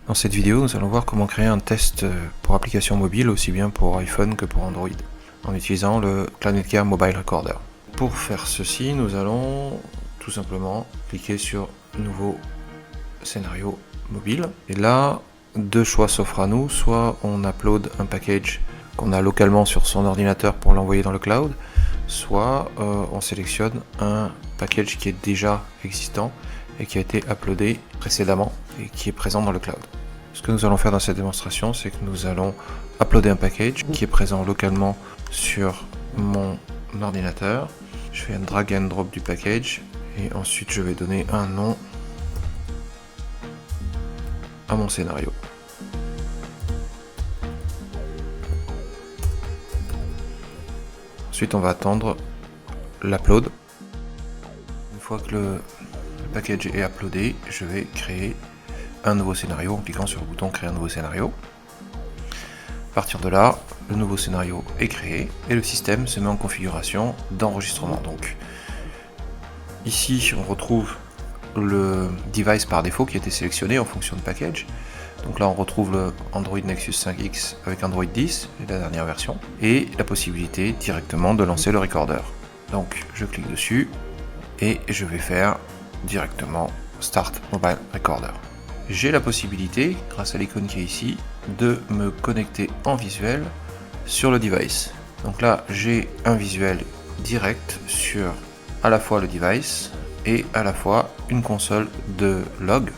Dans cette vidéo, nous allons voir comment créer un test pour application mobile, aussi bien pour iPhone que pour Android, en utilisant le Planetcare Mobile Recorder. Pour faire ceci, nous allons tout simplement cliquer sur Nouveau scénario mobile. Et là, deux choix s'offrent à nous. Soit on upload un package qu'on a localement sur son ordinateur pour l'envoyer dans le cloud, soit on sélectionne un package qui est déjà existant et qui a été uploadé précédemment et qui est présent dans le cloud. Ce que nous allons faire dans cette démonstration, c'est que nous allons uploader un package qui est présent localement sur mon ordinateur. Je fais un drag and drop du package et ensuite je vais donner un nom à mon scénario. Ensuite on va attendre l'upload. Une fois que le package est uploadé, je vais créer un nouveau scénario en cliquant sur le bouton créer un nouveau scénario. À partir de là, le nouveau scénario est créé et le système se met en configuration d'enregistrement. Donc ici on retrouve le device par défaut qui a été sélectionné en fonction de package. Donc là on retrouve le Android Nexus 5X avec Android 10, la dernière version, et la possibilité directement de lancer le recorder. Donc je clique dessus et je vais faire directement Start Mobile Recorder. J'ai la possibilité, grâce à l'icône qui est ici, de me connecter en visuel sur le device. Donc là j'ai un visuel direct sur à la fois le device et à la fois une console de log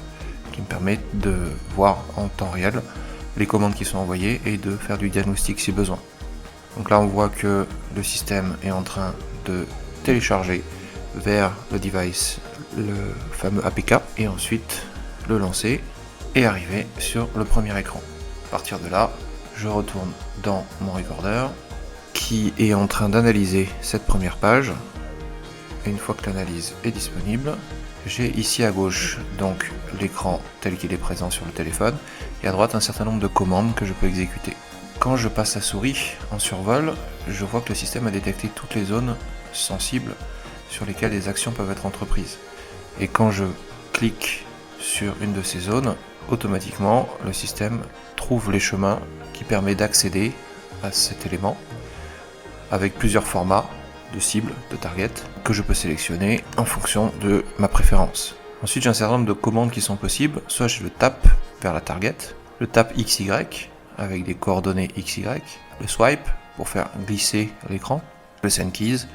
qui me permet de voir en temps réel les commandes qui sont envoyées et de faire du diagnostic si besoin. Donc là on voit que le système est en train de télécharger vers le device le fameux APK et ensuite le lancer et arriver sur le premier écran. À partir de là, je retourne dans mon recorder qui est en train d'analyser cette première page. Et une fois que l'analyse est disponible, j'ai ici à gauche donc l'écran tel qu'il est présent sur le téléphone et à droite un certain nombre de commandes que je peux exécuter. Quand je passe la souris en survol, je vois que le système a détecté toutes les zones sensibles sur lesquelles des actions peuvent être entreprises. Et quand je clique sur une de ces zones, automatiquement le système trouve les chemins qui permettent d'accéder à cet élément avec plusieurs formats de cible, de target, que je peux sélectionner en fonction de ma préférence. Ensuite j'ai un certain nombre de commandes qui sont possibles, soit je le tape vers la target, le tap XY avec des coordonnées XY, le swipe pour faire glisser l'écran, le send keys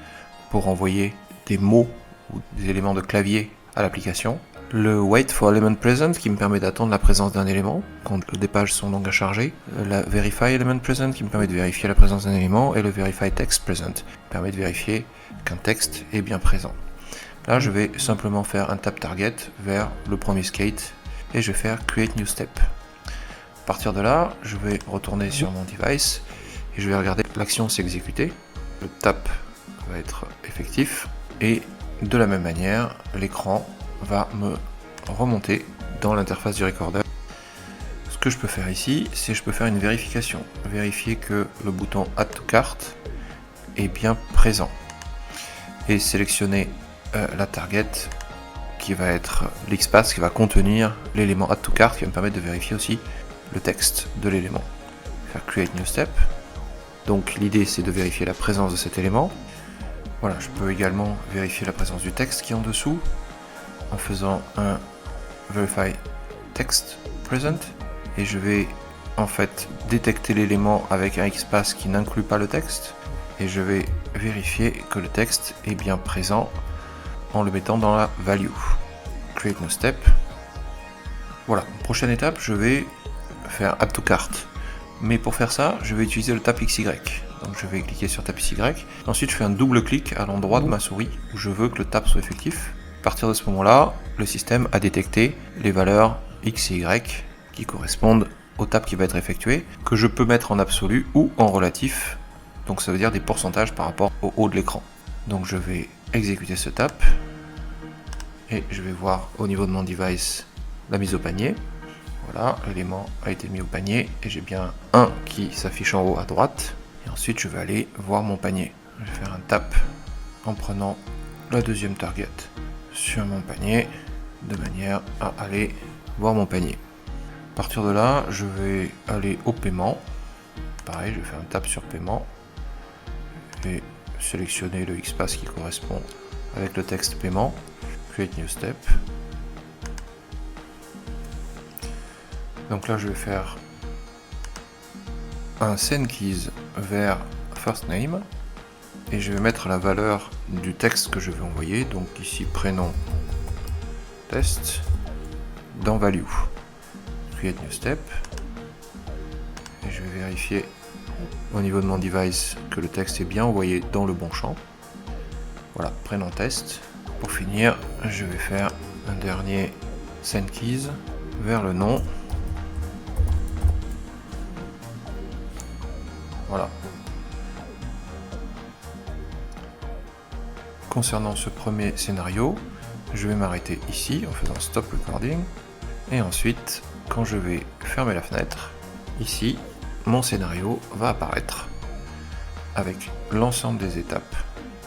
pour envoyer des mots ou des éléments de clavier à l'application, le wait for element present qui me permet d'attendre la présence d'un élément quand des pages sont longues à charger, la verify element present qui me permet de vérifier la présence d'un élément et le verify text present qui permet de vérifier qu'un texte est bien présent. Là je vais simplement faire un tap target vers le premier skate et je vais faire create new step. À partir de là je vais retourner sur mon device et je vais regarder l'action s'exécuter, le tap va être effectif et de la même manière l'écran va me remonter dans l'interface du recorder. Ce que je peux faire ici, c'est je peux faire une vérification, vérifier que le bouton Add to Cart est bien présent et sélectionner la target qui va être l'espace qui va contenir l'élément Add to Cart qui va me permettre de vérifier aussi le texte de l'élément. Faire Create New Step. Donc l'idée c'est de vérifier la présence de cet élément. Voilà, je peux également vérifier la présence du texte qui est en dessous en faisant un Verify Text Present et je vais en fait détecter l'élément avec un espace qui n'inclut pas le texte et je vais vérifier que le texte est bien présent en le mettant dans la value. Create New Step. Voilà, prochaine étape, je vais faire Add to Cart. Mais pour faire ça, je vais utiliser le tap XY. Donc je vais cliquer sur tap XY. Ensuite, je fais un double clic à l'endroit de ma souris où je veux que le tap soit effectif. À partir de ce moment-là, le système a détecté les valeurs X et Y qui correspondent au tap qui va être effectué, que je peux mettre en absolu ou en relatif. Donc ça veut dire des pourcentages par rapport au haut de l'écran. Donc je vais exécuter ce tap et je vais voir au niveau de mon device la mise au panier. Voilà, l'élément a été mis au panier et j'ai bien un qui s'affiche en haut à droite. Et ensuite je vais aller voir mon panier. Je vais faire un tap en prenant la deuxième target sur mon panier de manière à aller voir mon panier. partir de là, je vais aller au paiement. Pareil, je vais faire un tap sur paiement et sélectionner le XPath qui correspond avec le texte paiement. Create new step. Donc là, je vais faire un send keys vers first name et je vais mettre la valeur du texte que je vais envoyer. Donc ici, prénom test dans value. Create new step. Et je vais vérifier au niveau de mon device que le texte est bien envoyé dans le bon champ. Voilà, prénom test. Pour finir, je vais faire un dernier send keys vers le nom. Voilà. Concernant ce premier scénario, je vais m'arrêter ici en faisant stop recording. Et ensuite, quand je vais fermer la fenêtre, ici, mon scénario va apparaître avec l'ensemble des étapes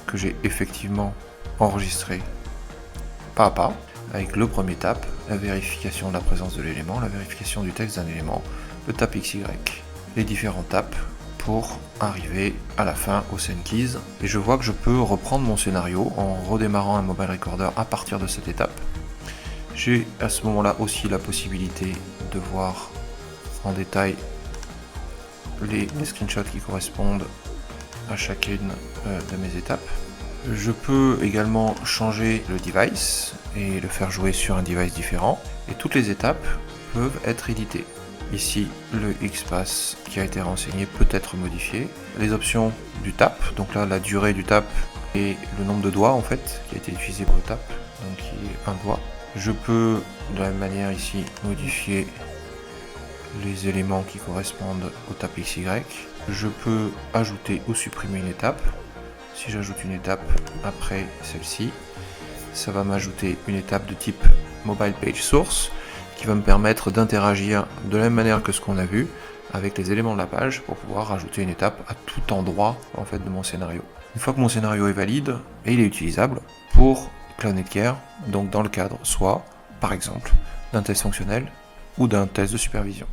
que j'ai effectivement enregistrées pas à pas, avec le premier tap, la vérification de la présence de l'élément, la vérification du texte d'un élément, le tap XY, les différents taps pour arriver à la fin au send keys. Et je vois que je peux reprendre mon scénario en redémarrant un mobile recorder à partir de cette étape. J'ai à ce moment-là aussi la possibilité de voir en détail les screenshots qui correspondent à chacune de mes étapes. Je peux également changer le device et le faire jouer sur un device différent. Et toutes les étapes peuvent être éditées. Ici, le XPath qui a été renseigné peut être modifié. Les options du tap, donc là la durée du tap et le nombre de doigts en fait qui a été utilisé pour le tap, donc qui est un doigt. Je peux de la même manière ici modifier les éléments qui correspondent au tap XY. Je peux ajouter ou supprimer une étape. Si j'ajoute une étape après celle-ci, ça va m'ajouter une étape de type Mobile Page Source qui va me permettre d'interagir de la même manière que ce qu'on a vu avec les éléments de la page pour pouvoir rajouter une étape à tout endroit en fait de mon scénario. Une fois que mon scénario est valide, et il est utilisable pour Cloud Netgear, donc dans le cadre soit, par exemple, d'un test fonctionnel ou d'un test de supervision.